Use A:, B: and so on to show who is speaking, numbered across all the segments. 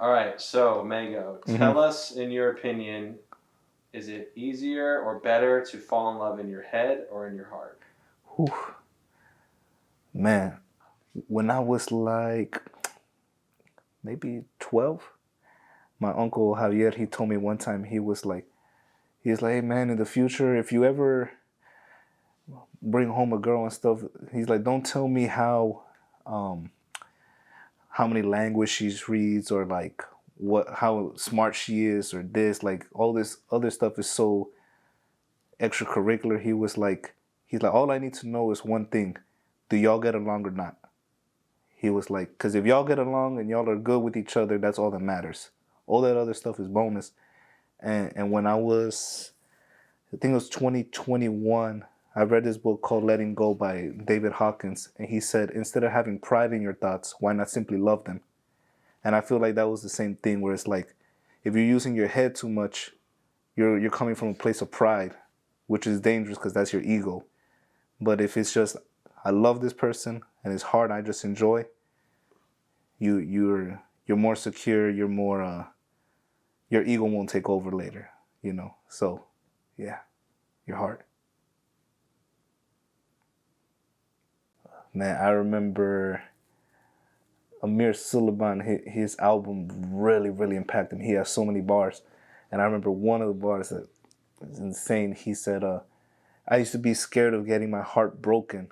A: All right, so Mango,
B: Mm-hmm.
A: tell us, in your opinion, is it easier or better to fall in love in your head or in your heart?
B: Whew. Man, when I was like maybe 12, my uncle Javier, he told me one time, he's like, hey man, in the future, if you ever bring home a girl and stuff, he's like, don't tell me um, how many languages she reads or like how smart she is or this, like all this other stuff is so extracurricular. He's like, all I need to know is one thing: do y'all get along or not? He was like, because if y'all get along and y'all are good with each other, that's all that matters. All that other stuff is bonus. And when I think it was 2021, I read this book called Letting Go by David Hawkins, and he said, instead of having pride in your thoughts, why not simply love them? And I feel like that was the same thing, where it's like, if you're using your head too much, you're coming from a place of pride, which is dangerous because that's your ego. But if it's just, I love this person and it's hard, I just enjoy, you're more secure, you're more your ego won't take over later, you know. So yeah, your heart. Man, I remember Amir Suleiman, his album really impacted me. He has so many bars. And I remember one of the bars that was insane. He said, I used to be scared of getting my heart broken,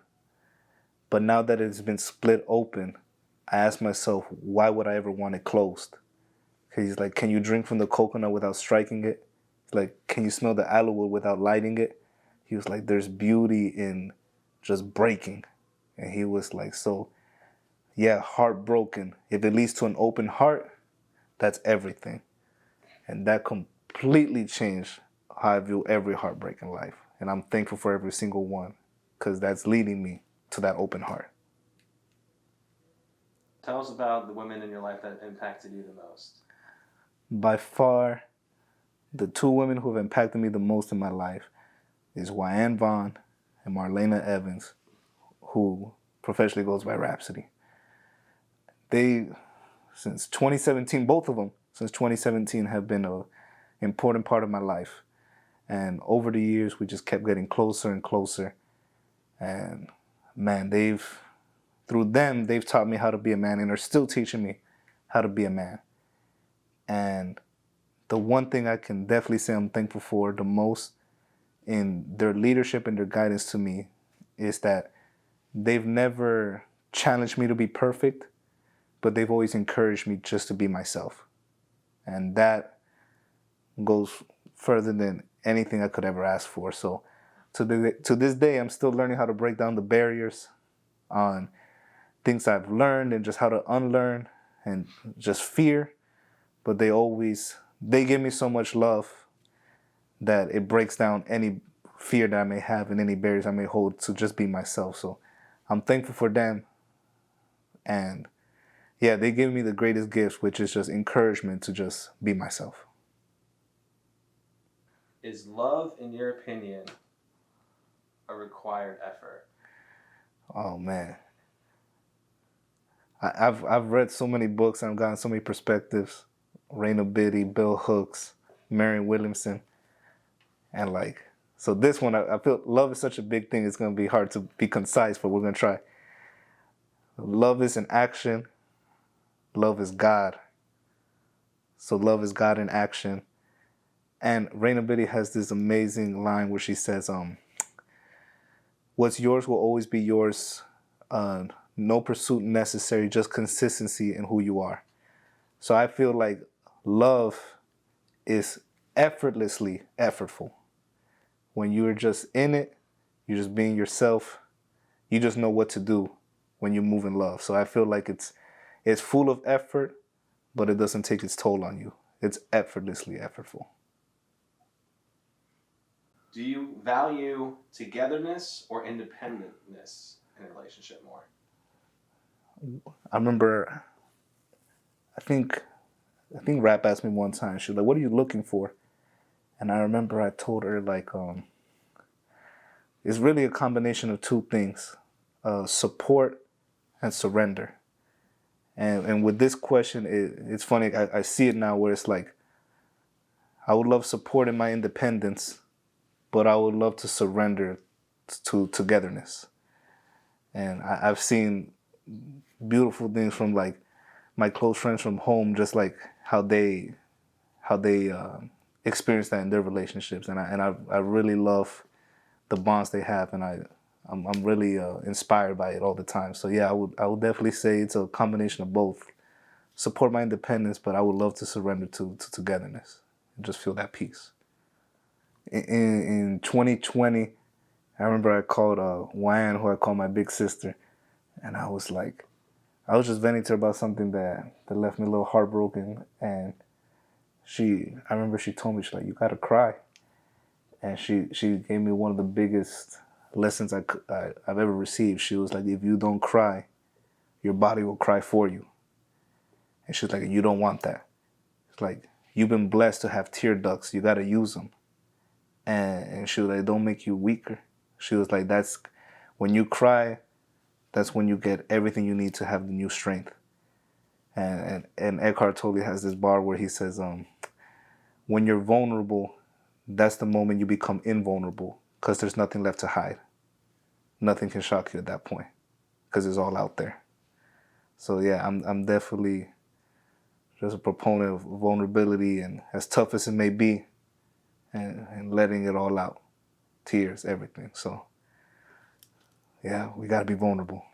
B: but now that it's been split open, I ask myself, why would I ever want it closed? He's like, can you drink from the coconut without striking it? Like, can you smell the aloe wood without lighting it? He was like, there's beauty in just breaking. And he was like, so yeah, heartbroken. If it leads to an open heart, that's everything. And that completely changed how I view every heartbreak in life. And I'm thankful for every single one, because that's leading me to that open heart.
A: Tell us about the women in your life that impacted you the most.
B: By far, the two women who have impacted me the most in my life is Wyann Vaughn and Marlena Evans, who professionally goes by Rhapsody. They, since 2017, both of them, since 2017, have been an important part of my life. And over the years, we just kept getting closer and closer. And man, through them, they've taught me how to be a man and are still teaching me how to be a man. And the one thing I can definitely say I'm thankful for the most in their leadership and their guidance to me is that they've never challenged me to be perfect, but they've always encouraged me just to be myself. And that goes further than anything I could ever ask for. So to this day, I'm still learning how to break down the barriers on things I've learned and just how to unlearn and just fear. But they give me so much love that it breaks down any fear that I may have and any barriers I may hold to just be myself. So I'm thankful for them. And yeah, they give me the greatest gift, which is just encouragement to just be myself.
A: Is love, in your opinion, a required effort?
B: Oh man, I've read so many books and I've gotten so many perspectives. Raina Biddy, Bill Hooks, Marion Williamson, and like, so this one I feel love is such a big thing. It's gonna be hard to be concise, but we're gonna try. Love is an action. Love is God. So love is God in action. And Raina Biddy has this amazing line where she says, what's yours will always be yours. No pursuit necessary, just consistency in who you are. So I feel like love is effortlessly effortful. When you're just in it, you're just being yourself. You just know what to do when you move in love. So I feel like it's full of effort, but it doesn't take its toll on you. It's effortlessly effortful.
A: Do you value togetherness or independentness in a relationship more?
B: I remember, I think Rap asked me one time, she was like, what are you looking for? And I remember I told her, like, it's really a combination of two things, support and surrender. And with this question, it's funny. I see it now where it's like, I would love support in my independence, but I would love to surrender to togetherness. And I've seen beautiful things from like my close friends from home, just like how they experience that in their relationships, and I really love the bonds they have, and I'm really inspired by it all the time. So yeah, I would definitely say it's a combination of both. Support my independence, but I would love to surrender to togetherness and just feel that peace. In 2020, I remember I called Wan, who I call my big sister, and I was like, I was just venting to her about something that left me a little heartbroken, and I remember she told me, she's like, you gotta cry. And she gave me one of the biggest lessons I've ever received. She was like, if you don't cry, your body will cry for you. And she was like, you don't want that. It's like, you've been blessed to have tear ducts. You gotta use them. And she was like, don't make you weaker. She was like, that's when you cry, that's when you get everything you need to have the new strength. And Eckhart Tolle has this bar where he says, when you're vulnerable, that's the moment you become invulnerable, because there's nothing left to hide. Nothing can shock you at that point, because it's all out there. So yeah, I'm definitely just a proponent of vulnerability, and as tough as it may be, and letting it all out, tears, everything. So yeah, we gotta be vulnerable.